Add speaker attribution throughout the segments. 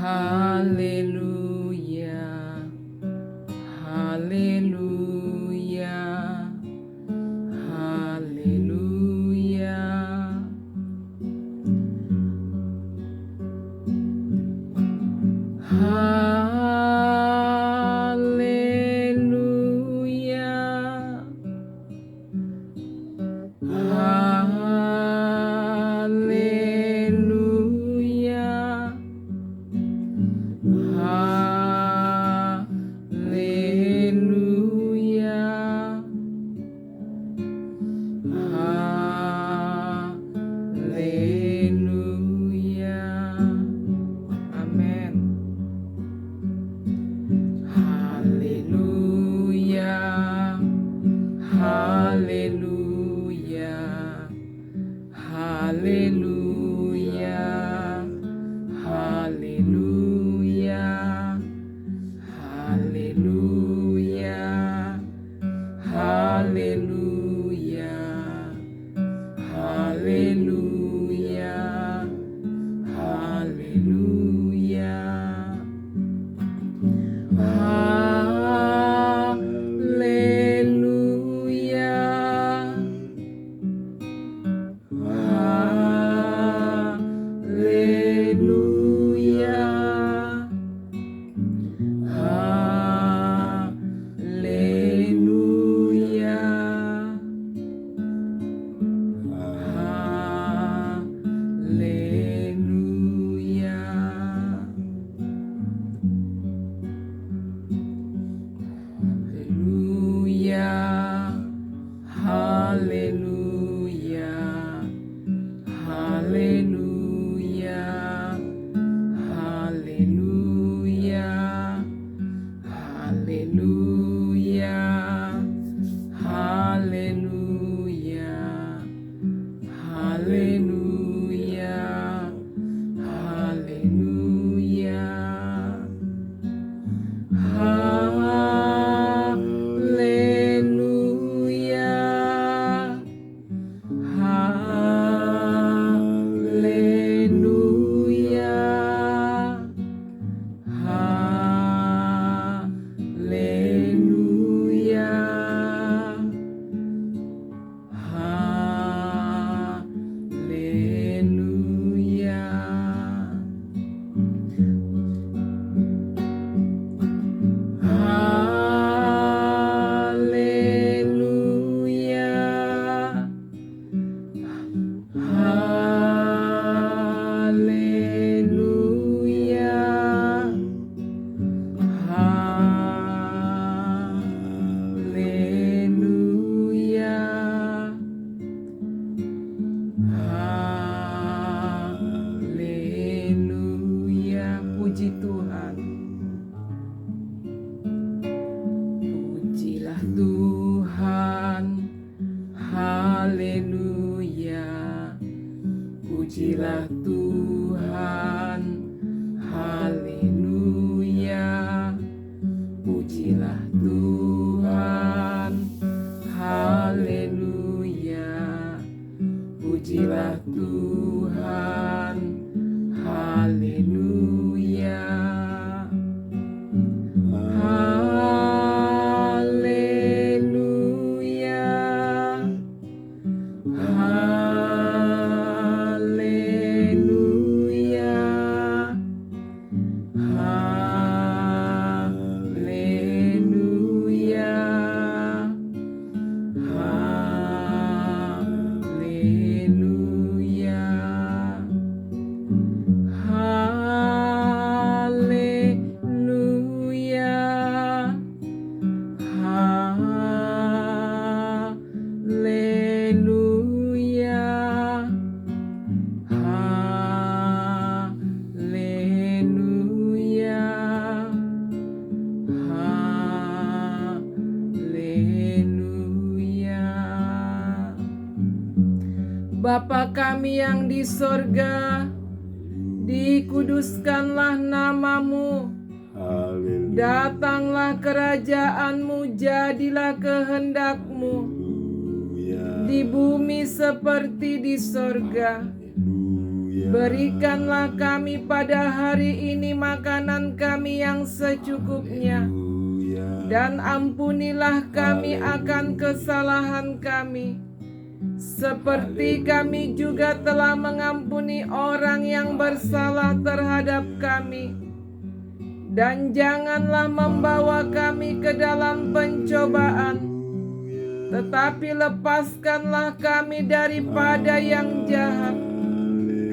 Speaker 1: Haleluya, haleluya, haleluya. Haleluya, haleluya, haleluya, haleluya. Amin. Haleluya, haleluya, haleluya, haleluya, haleluya, haleluya, haleluya, haleluya. Haleluya, haleluya, haleluya, haleluya, haleluya, haleluya, haleluya. Puji Tuhan. Pujilah Tuhan. Haleluya. Pujilah Tuhan. Haleluya. Pujilah Tuhan. Haleluya. Pujilah Tuhan. Haleluya. Haleluya. Haleluya. Haleluya. Haleluya. Haleluya. Haleluya. Haleluya. Haleluya. Bapa kami yang di sorga, dikuduskanlah namamu. Datanglah kerajaanmu, jadilah kehendakmu di bumi seperti di sorga. Berikanlah kami pada hari ini makanan kami yang secukupnya, dan ampunilah kami akan kesalahan kami, seperti kami juga telah mengampuni orang yang bersalah terhadap kami. Dan janganlah membawa kami ke dalam pencobaan, tetapi lepaskanlah kami daripada yang jahat.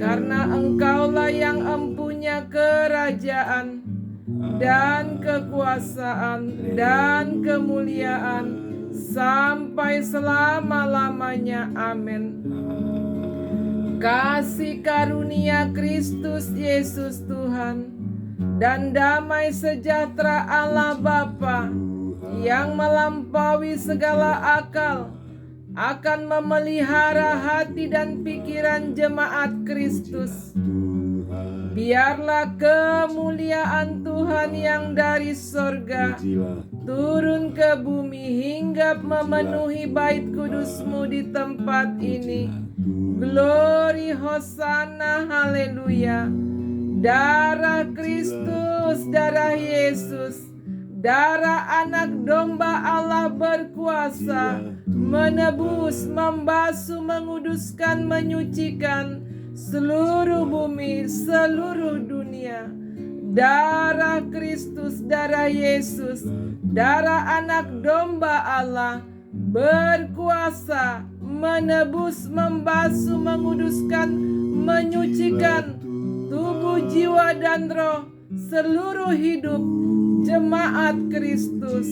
Speaker 1: Karena Engkaulah yang empunya kerajaan dan kekuasaan dan kemuliaan sampai selama-lamanya. Amin. Kasih karunia Kristus Yesus Tuhan dan damai sejahtera Allah Bapa yang melampaui segala akal akan memelihara hati dan pikiran jemaat Kristus. Biarlah kemuliaan Tuhan yang dari sorga turun ke bumi hingga memenuhi bait kudus-Mu di tempat ini. Glory, Hosana, haleluya. Darah Kristus, darah Yesus, darah anak domba Allah berkuasa, menebus, membasuh, menguduskan, menyucikan seluruh bumi, seluruh dunia. Darah Kristus, darah Yesus, darah anak domba Allah berkuasa, menebus, membasuh, menguduskan, menyucikan tubuh, jiwa, dan roh seluruh hidup jemaat Kristus.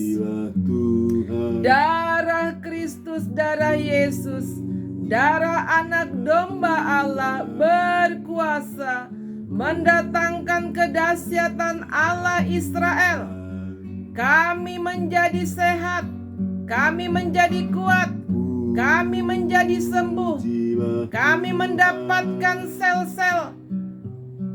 Speaker 1: Darah Kristus, darah Yesus, darah anak domba Allah berkuasa mendatangkan kedahsyatan Allah Israel. Kami menjadi sehat, kami menjadi kuat, kami menjadi sembuh, kami mendapatkan sel-sel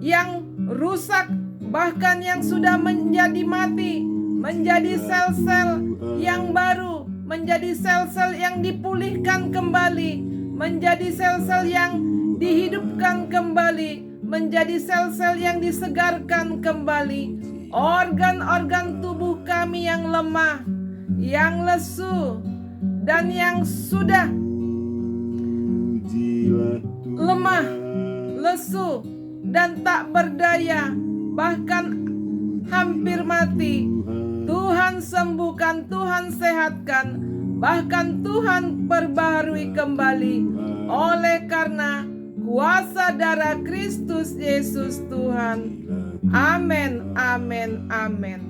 Speaker 1: yang rusak, bahkan yang sudah menjadi mati, menjadi sel-sel yang baru, menjadi sel-sel yang dipulihkan kembali, menjadi sel-sel yang dihidupkan kembali, menjadi sel-sel yang disegarkan kembali. Organ-organ tubuh kami yang lemah, yang lesu, dan yang sudah lemah, lesu, dan tak berdaya, bahkan hampir mati, Tuhan sembuhkan, Tuhan sehatkan, bahkan Tuhan perbaharui kembali oleh karena kuasa darah Kristus Yesus Tuhan. Amin, amin, amin.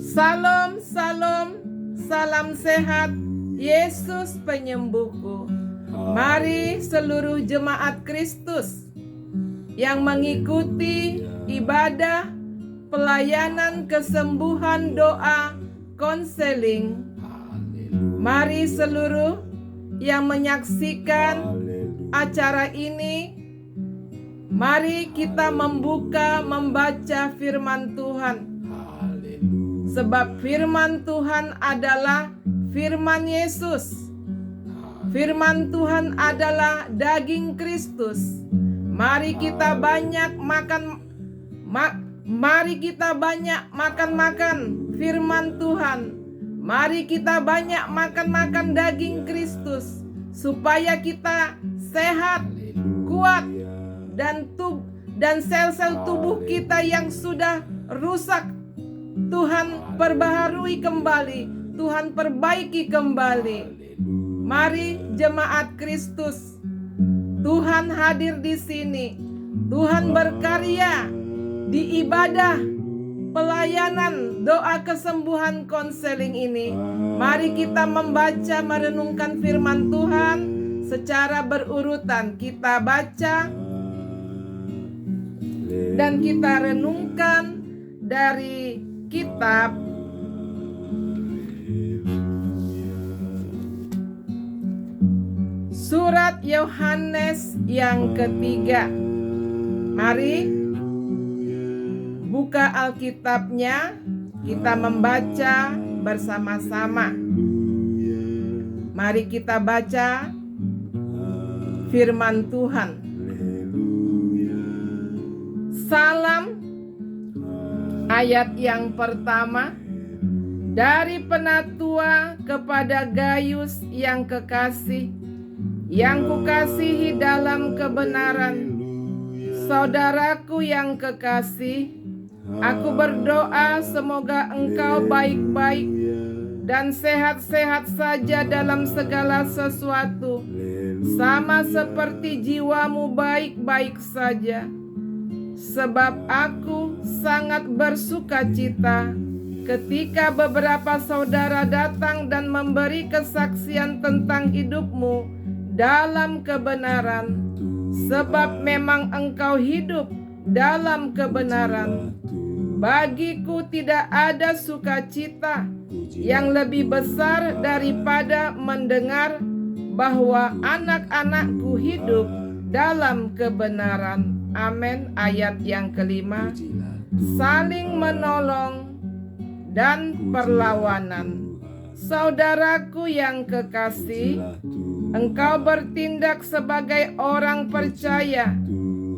Speaker 1: Salam, salam, salam sehat, Yesus penyembuhku. Mari seluruh jemaat Kristus yang mengikuti ibadah pelayanan kesembuhan doa konseling. Mari seluruh yang menyaksikan acara ini, mari kita membaca firman Tuhan. Sebab firman Tuhan adalah firman Yesus. Firman Tuhan adalah daging Kristus. Mari kita banyak makan firman Tuhan. Mari kita banyak makan daging Kristus supaya kita sehat, kuat, dan sel-sel tubuh kita yang sudah rusak Tuhan perbaharui kembali, Tuhan perbaiki kembali. Mari jemaat Kristus, Tuhan hadir di sini. Tuhan berkarya di ibadah pelayanan doa kesembuhan konseling ini. Mari kita membaca, merenungkan firman Tuhan secara berurutan. Kita baca dan kita renungkan dari kitab Surat Yohanes yang ketiga. Mari buka Alkitabnya, kita membaca bersama-sama. Mari kita baca firman Tuhan. Salam ayat yang pertama dari penatua kepada Gaius yang kekasih, yang kukasihi dalam kebenaran. Saudaraku yang kekasih, aku berdoa semoga engkau baik-baik dan sehat-sehat saja dalam segala sesuatu, sama seperti jiwamu baik-baik saja. Sebab aku sangat bersuka cita ketika beberapa saudara datang dan memberi kesaksian tentang hidupmu dalam kebenaran, sebab memang engkau hidup dalam kebenaran. Bagiku tidak ada sukacita yang lebih besar daripada mendengar bahwa anak-anakku hidup dalam kebenaran. Amin. Ayat yang kelima, saling menolong dan perlawanan. Saudaraku yang kekasih, engkau bertindak sebagai orang percaya,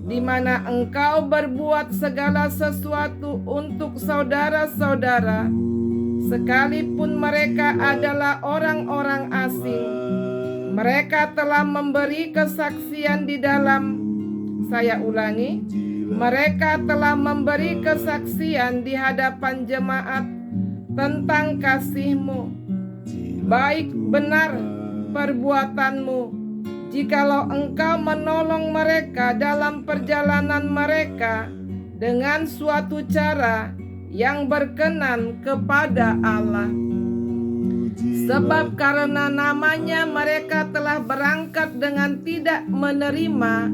Speaker 1: di mana engkau berbuat segala sesuatu untuk saudara-saudara, sekalipun mereka adalah orang-orang asing. Mereka telah memberi kesaksian di dalam, saya ulangi, mereka telah memberi kesaksian di hadapan jemaat tentang kasih-Mu. Baik benar perbuatanmu jikalau engkau menolong mereka dalam perjalanan mereka dengan suatu cara yang berkenan kepada Allah. Sebab karena namanya mereka telah berangkat dengan tidak menerima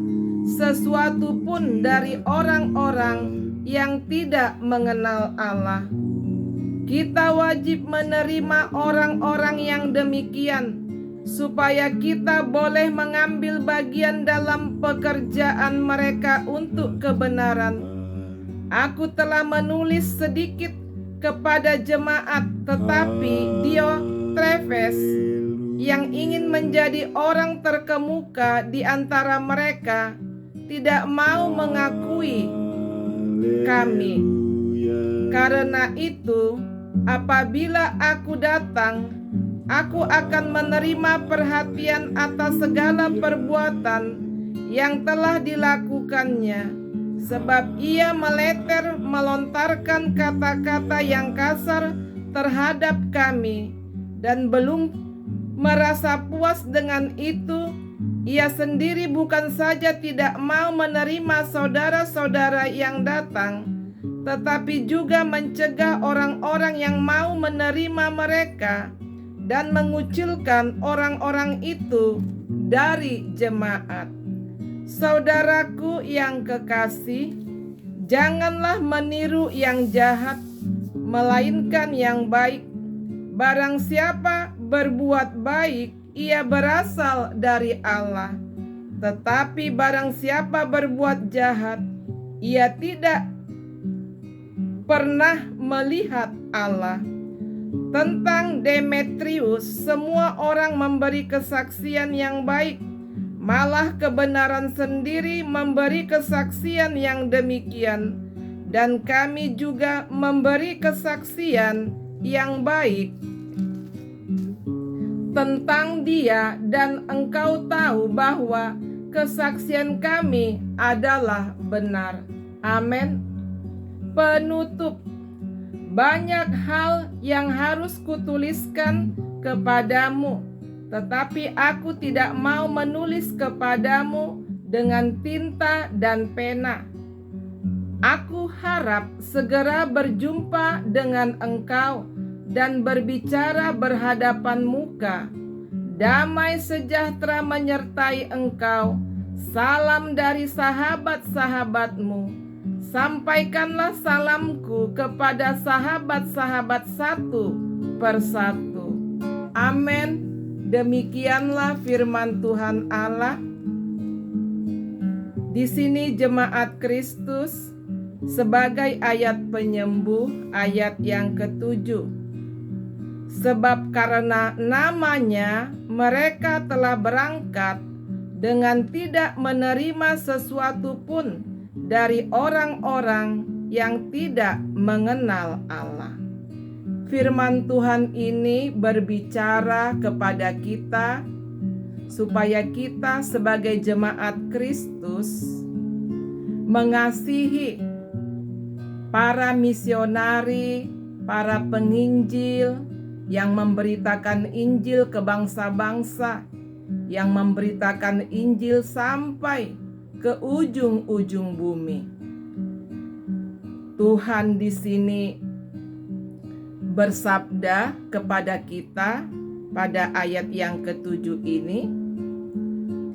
Speaker 1: sesuatu pun dari orang-orang yang tidak mengenal Allah. Kita wajib menerima orang-orang yang demikian, supaya kita boleh mengambil bagian dalam pekerjaan mereka untuk kebenaran. Aku telah menulis sedikit kepada jemaat, tetapi Diotrefes yang ingin menjadi orang terkemuka di antara mereka tidak mau mengakui kami. Karena itu, apabila aku datang, aku akan menerima perhatian atas segala perbuatan yang telah dilakukannya, sebab ia melontarkan kata-kata yang kasar terhadap kami, dan belum merasa puas dengan itu, ia sendiri bukan saja tidak mau menerima saudara-saudara yang datang, tetapi juga mencegah orang-orang yang mau menerima mereka dan mengucilkan orang-orang itu dari jemaat. Saudaraku yang kekasih, janganlah meniru yang jahat, melainkan yang baik. Barang siapa berbuat baik, ia berasal dari Allah. Tetapi barang siapa berbuat jahat, ia tidak pernah melihat Allah. Tentang Demetrius, semua orang memberi kesaksian yang baik, malah kebenaran sendiri memberi kesaksian yang demikian, dan kami juga memberi kesaksian yang baik tentang dia, dan engkau tahu bahwa kesaksian kami adalah benar. Amin. Penutup. Banyak hal yang harus kutuliskan kepadamu, tetapi aku tidak mau menulis kepadamu dengan tinta dan pena. Aku harap segera berjumpa dengan engkau dan berbicara berhadapan muka. Damai sejahtera menyertai engkau. Salam dari sahabat-sahabatmu. Sampaikanlah salamku kepada sahabat-sahabat satu persatu. Amin. Demikianlah firman Tuhan Allah. Di sini jemaat Kristus sebagai ayat penyembuh, ayat yang ke-7. Sebab karena namanya mereka telah berangkat dengan tidak menerima sesuatu pun dari orang-orang yang tidak mengenal Allah. Firman Tuhan ini berbicara kepada kita supaya kita sebagai jemaat Kristus mengasihi para misionari, para penginjil yang memberitakan Injil ke bangsa-bangsa, yang memberitakan Injil sampai ke ujung-ujung bumi. Tuhan di sini bersabda kepada kita pada ayat yang ke-7 ini,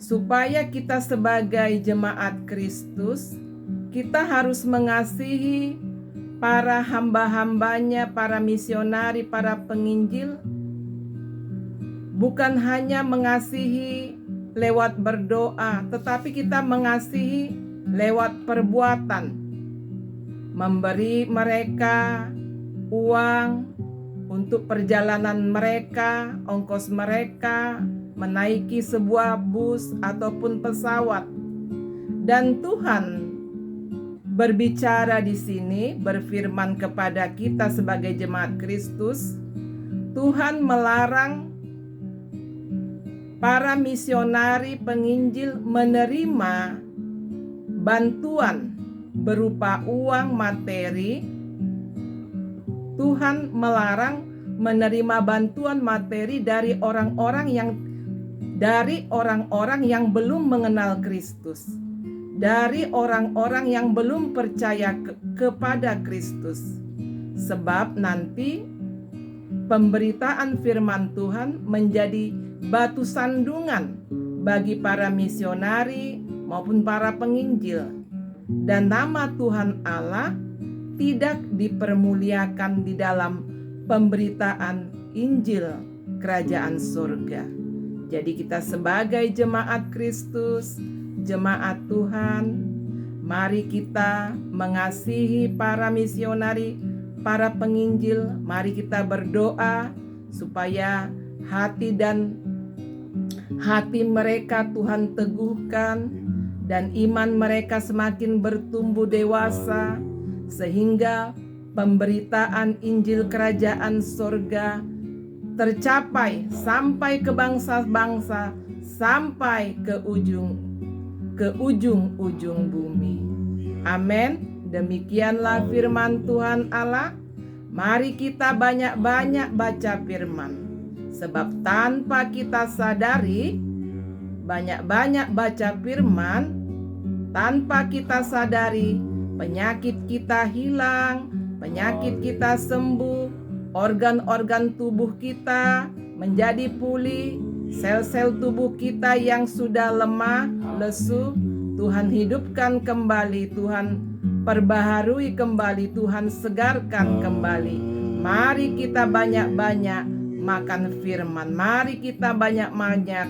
Speaker 1: supaya kita sebagai jemaat Kristus, kita harus mengasihi para hamba-hambanya, para misionari, para penginjil, bukan hanya mengasihi lewat berdoa, tetapi kita mengasihi lewat perbuatan, memberi mereka uang untuk perjalanan mereka, ongkos mereka, menaiki sebuah bus ataupun pesawat. Dan Tuhan berbicara di sini, berfirman kepada kita sebagai jemaat Kristus, Tuhan melarang para misionari penginjil menerima bantuan berupa uang materi. Tuhan melarang menerima bantuan materi dari orang-orang yang belum mengenal Kristus, dari orang-orang yang belum percaya kepada Kristus. Sebab nanti pemberitaan firman Tuhan menjadi batu sandungan bagi para misionari maupun para penginjil, dan nama Tuhan Allah tidak dipermuliakan di dalam pemberitaan Injil Kerajaan Surga. Jadi kita sebagai jemaat Kristus, jemaat Tuhan, mari kita mengasihi para misionari, para penginjil. Mari kita berdoa supaya hati mereka Tuhan teguhkan, dan iman mereka semakin bertumbuh dewasa, sehingga pemberitaan Injil Kerajaan Surga tercapai sampai ke bangsa-bangsa, sampai ke ujung-ujung bumi. Amin. Demikianlah firman Tuhan Allah. Mari kita banyak-banyak baca firman, sebab tanpa kita sadari, banyak-banyak baca firman, tanpa kita sadari, penyakit kita hilang, penyakit kita sembuh, organ-organ tubuh kita menjadi pulih, sel-sel tubuh kita yang sudah lemah, lesu, Tuhan hidupkan kembali, Tuhan perbaharui kembali, Tuhan segarkan kembali. Mari kita banyak-banyak makan firman, mari kita banyak-banyak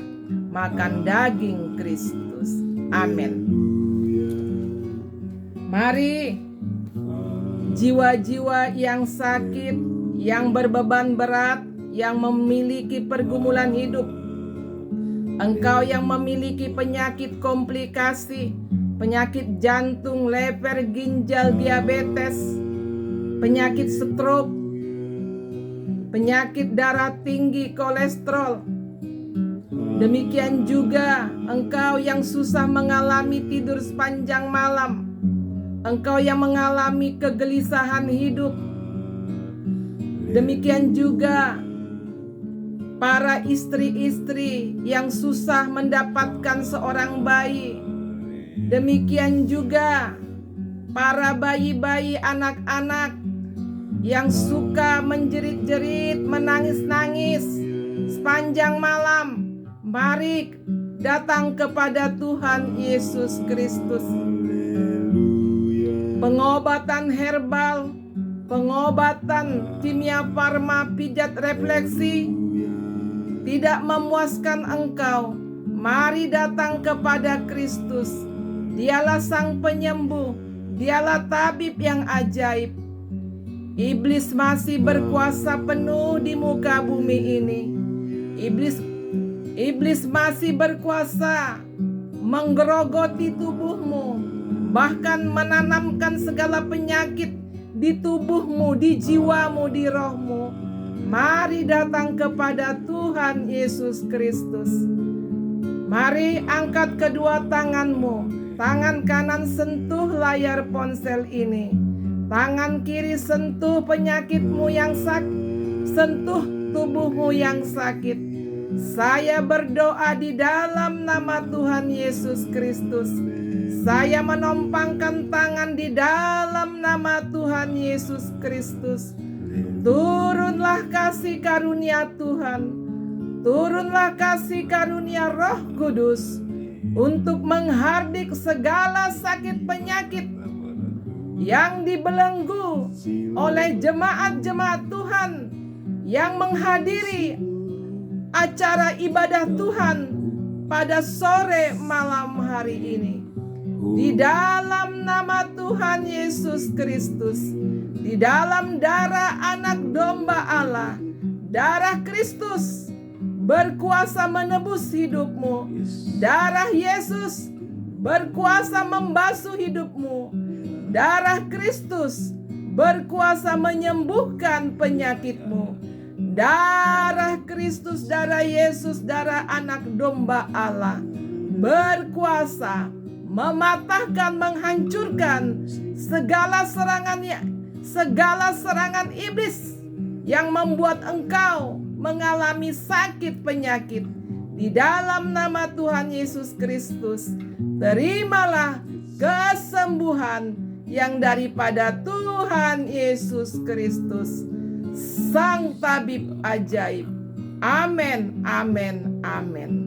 Speaker 1: makan daging Kristus. Amin. Mari jiwa-jiwa yang sakit, yang berbeban berat, yang memiliki pergumulan hidup, engkau yang memiliki penyakit komplikasi, penyakit jantung, lever, ginjal, diabetes, penyakit stroke, penyakit darah tinggi, kolesterol. Demikian juga engkau yang susah mengalami tidur sepanjang malam, engkau yang mengalami kegelisahan hidup. Demikian juga para istri-istri yang susah mendapatkan seorang bayi. Demikian juga para bayi-bayi, anak-anak yang suka menjerit-jerit, menangis-nangis sepanjang malam. Mari datang kepada Tuhan Yesus Kristus. Pengobatan herbal, pengobatan kimia farma, pijat refleksi tidak memuaskan engkau. Mari datang kepada Kristus. Dialah sang penyembuh, dialah tabib yang ajaib. Iblis masih berkuasa penuh di muka bumi ini. Iblis masih berkuasa menggerogoti tubuhmu, bahkan menanamkan segala penyakit di tubuhmu, di jiwamu, di rohmu. Mari datang kepada Tuhan Yesus Kristus. Mari angkat kedua tanganmu. Tangan kanan sentuh layar ponsel ini. Tangan kiri sentuh penyakitmu yang sakit. Sentuh tubuhmu yang sakit. Saya berdoa di dalam nama Tuhan Yesus Kristus. Saya menompangkan tangan di dalam nama Tuhan Yesus Kristus. Turunlah kasih karunia Tuhan. Turunlah kasih karunia Roh Kudus untuk menghardik segala sakit penyakit yang dibelenggu oleh jemaat-jemaat Tuhan yang menghadiri acara ibadah Tuhan pada sore malam hari ini. Di dalam nama Tuhan Yesus Kristus, di dalam darah anak domba Allah, darah Kristus berkuasa menebus hidupmu. Darah Yesus berkuasa membasuh hidupmu. Darah Kristus berkuasa menyembuhkan penyakitmu. Darah Kristus, darah Yesus, darah anak domba Allah berkuasa mematahkan, menghancurkan segala serangan iblis yang membuat engkau mengalami sakit penyakit. Di dalam nama Tuhan Yesus Kristus, terimalah kesembuhan yang daripada Tuhan Yesus Kristus, Sang Tabib ajaib. Amin, amin, amin.